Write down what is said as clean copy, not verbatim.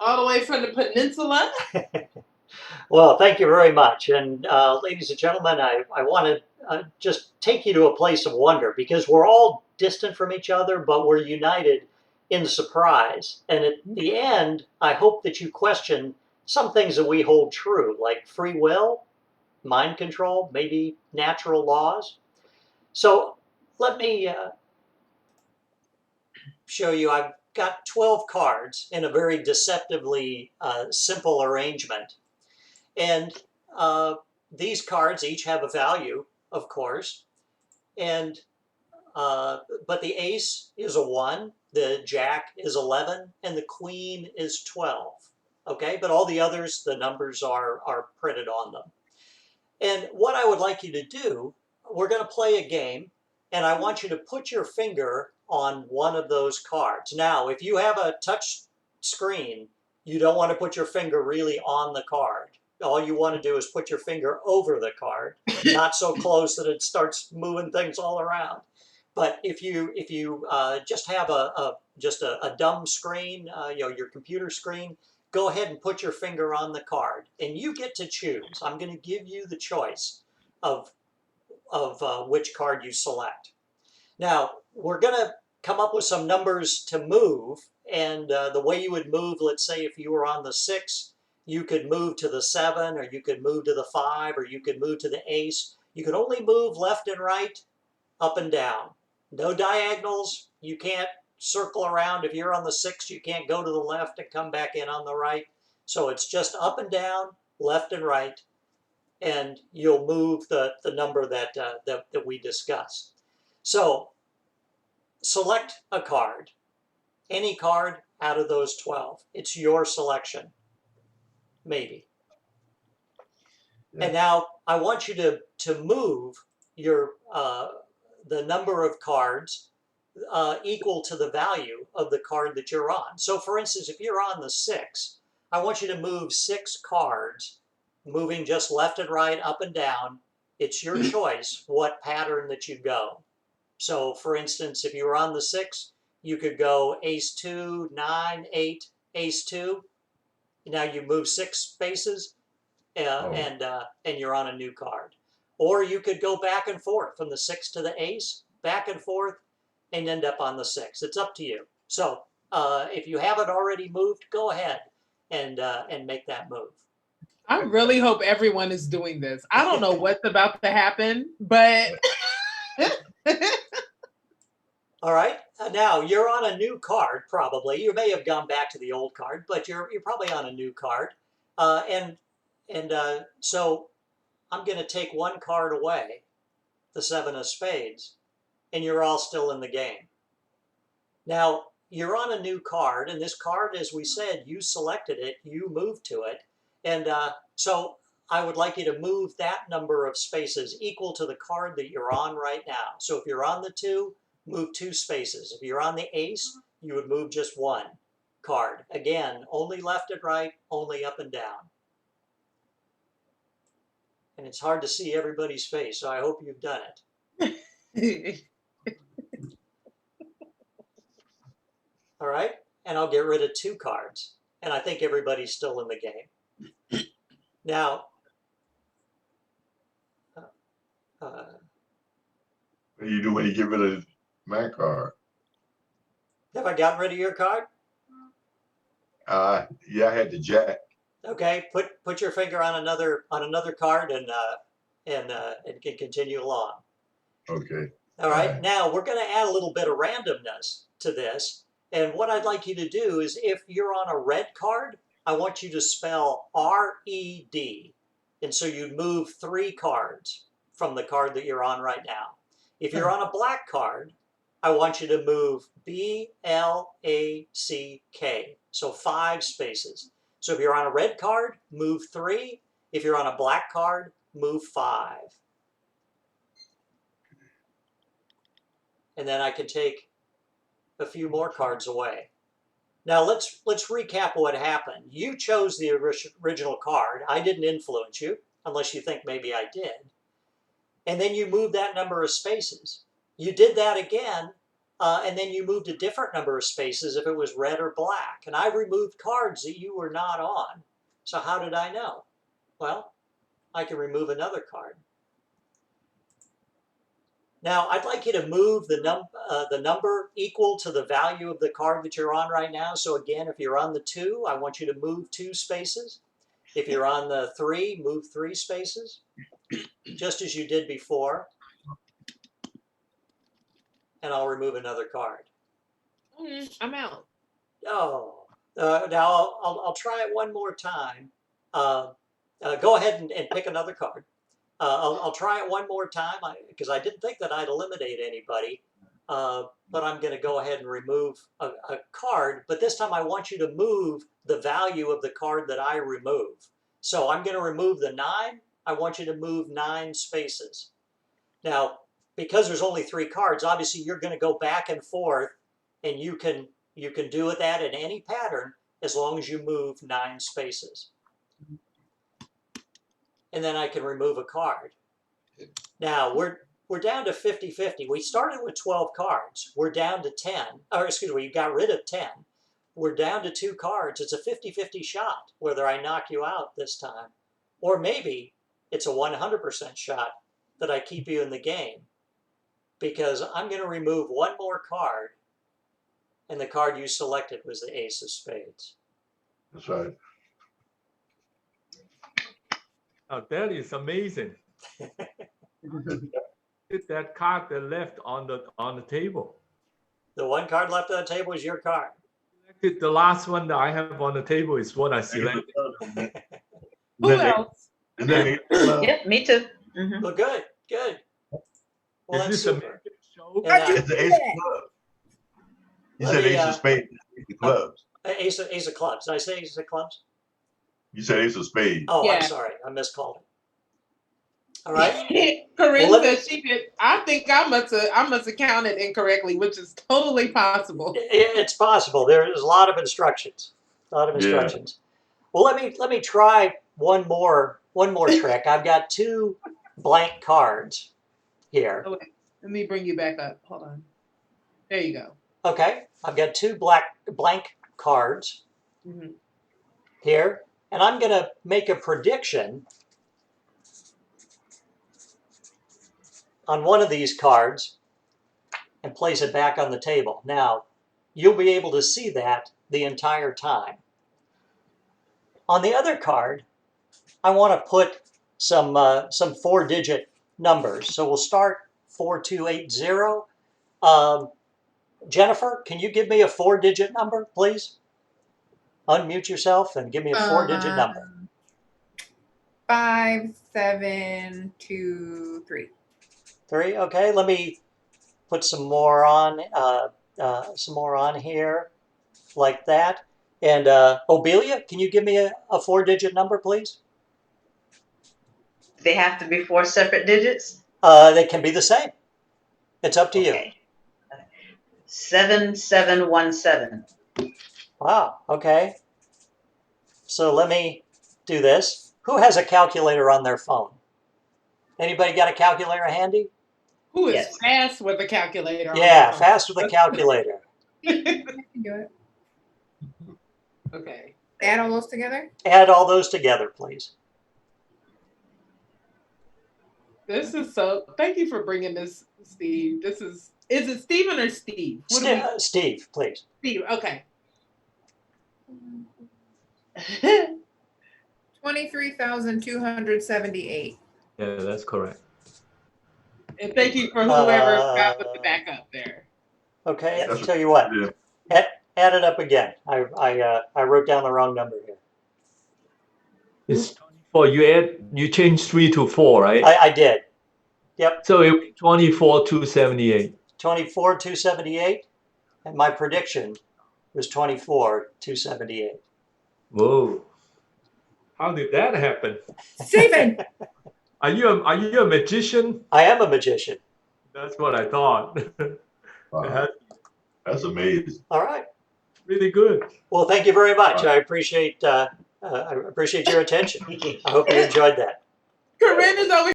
All the way from the peninsula. Well, thank you very much. And ladies and gentlemen, I want to just take you to a place of wonder because we're all distant from each other, but we're united in surprise. And at the end, I hope that you question some things that we hold true, like free will, mind control, maybe natural laws. So let me show you. I've got 12 cards in a very deceptively simple arrangement. And uh, these cards each have a value, of course. And but the ace is a 1, the jack is 11, and the queen is 12. Okay, but all the others, the numbers are printed on them. And what I would like you to do, we're going to play a game, and I want you to put your finger on one of those cards. Now, if you have a touch screen, you don't want to put your finger really on the card. All you want to do is put your finger over the card, not so close that it starts moving things all around. But if you just have a dumb screen, your computer screen, go ahead and put your finger on the card, and you get to choose. I'm going to give you the choice of which card you select. Now, we're going to come up with some numbers to move, and the way you would move, let's say if you were on the 6, you could move to the 7, or you could move to the 5, or you could move to the ace. You could only move left and right, up and down. No diagonals. You can't circle around. If you're on the 6, you can't go to the left and come back in on the right. So it's just up and down, left and right, and you'll move the number that we discussed. So select a card, any card out of those 12. It's your selection, maybe. Yeah. And now I want you to move your the number of cards equal to the value of the card that you're on. So for instance, if you're on the 6, I want you to move 6 cards, moving just left and right, up and down. It's your choice what pattern that you go. So for instance, if you were on the 6, you could go ace 2, 9, 8, ace 2. Now you move 6 spaces and you're on a new card. Or you could go back and forth from the 6 to the ace, back and forth, and end up on the 6. It's up to you. So if you haven't already moved, go ahead and make that move. I really hope everyone is doing this. I don't know what's about to happen, but all right. Now you're on a new card, probably. You may have gone back to the old card, but you're probably on a new card. So I'm going to take one card away, the 7 of spades, and you're all still in the game. Now, you're on a new card, and this card, as we said, you selected it, you moved to it, and so I would like you to move that number of spaces equal to the card that you're on right now. So if you're on the 2, move 2 spaces. If you're on the ace, you would move just 1 card. Again, only left and right, only up and down. And it's hard to see everybody's face, so I hope you've done it. All right, and I'll get rid of 2 cards, and I think everybody's still in the game. Now, what do you do when you get rid of my card? Have I gotten rid of your card? Yeah, I had the jack. Okay, put your finger on another card and can continue along. Okay. All right. Now we're going to add a little bit of randomness to this, and what I'd like you to do is, if you're on a red card, I want you to spell R-E-D, and so you'd move 3 cards from the card that you're on right now. If you're on a black card, I want you to move B-L-A-C-K, so 5 spaces. So if you're on a red card, move 3. If you're on a black card, move 5. And then I can take a few more cards away. Now let's recap what happened. You chose the original card. I didn't influence you, unless you think maybe I did. And then you moved that number of spaces. You did that again, and then you moved a different number of spaces if it was red or black. And I removed cards that you were not on. So how did I know? Well, I can remove another card. Now, I'd like you to move the number equal to the value of the card that you're on right now. So again, if you're on the 2, I want you to move 2 spaces. If you're on the 3, move 3 spaces, just as you did before. And I'll remove another card. I'm out. Oh, now I'll try it one more time. Go ahead and pick another card. I'll try it one more time because I didn't think that I'd eliminate anybody. But I'm going to go ahead and remove a card. But this time I want you to move the value of the card that I remove. So I'm going to remove the 9. I want you to move 9 spaces. Now, because there's only 3 cards, obviously you're going to go back and forth, and you can do that in any pattern as long as you move 9 spaces. And then I can remove a card. Now we're down to 50-50. We started with 12 cards. We're down to 10. Or excuse me, we got rid of 10. We're down to 2 cards. It's a 50-50 shot whether I knock you out this time. Or maybe it's a 100% shot that I keep you in the game. Because I'm going to remove one more card. And the card you selected was the Ace of Spades. That's right. Oh, that is amazing. It's that card that left on the table. The one card left on the table is your card. The last one that I have on the table is what I selected. Who else? And then Yep, me too. Mhm. Well, good, good. Well, Is that's this a super. magic show? And, it's the Ace of Clubs. He Let said me, Ace of Spades, Ace of Clubs. Ace of Clubs. Did I say Ace of Clubs? You said Ace of Spades. Oh, Yeah. I'm sorry. I miscalled it. All right. Corinne Well, let said she did. I think I must have counted incorrectly, which is totally possible. It's possible. There's a lot of instructions. A lot of Yeah. instructions. Well, let me try one more trick. I've got 2 blank cards here. Oh, wait. Let me bring you back up. Hold on. There you go. Okay. I've got 2 blank cards Mhm. here, and I'm going to make a prediction on one of these cards and place it back on the table. Now, you'll be able to see that the entire time. On the other card, I want to put some 4-digit numbers. So we'll start 4280. Jennifer, can you give me a 4-digit number, please? Unmute yourself and give me a 4-digit number. 5723. 3. Okay, let me put some more on here, like that. And Obelia, can you give me a 4-digit number, please? They have to be 4 separate digits? They can be the same. It's up to you. Okay. 7717. Wow. Okay. So let me do this. Who has a calculator on their phone? Anybody got a calculator handy? Who is Yes. fast with a calculator? on Yeah, their fast with a calculator. phone? Do it. Okay. Add all those together? Add all those together, please. This is so. Thank you for bringing this, Steve. Is it Steven or Steve? What do we? Steve, please. Steve. Okay. 23,278. Yeah, that's correct. And thank you for whoever got the backup there. Okay, I'll That's- tell you what. Yeah. Add it up again. I wrote down the wrong number here. It's 24. You changed 3 to 4, right? I did. So it was 24,278. 24,278, and my prediction was 24,278. Whoa. How did that happen? Stephen! Are you a magician? I am a magician. That's what I thought. Wow. That's amazing. All right. Really good. Well, thank you very much. I appreciate your attention. I hope you enjoyed that. Corinne is over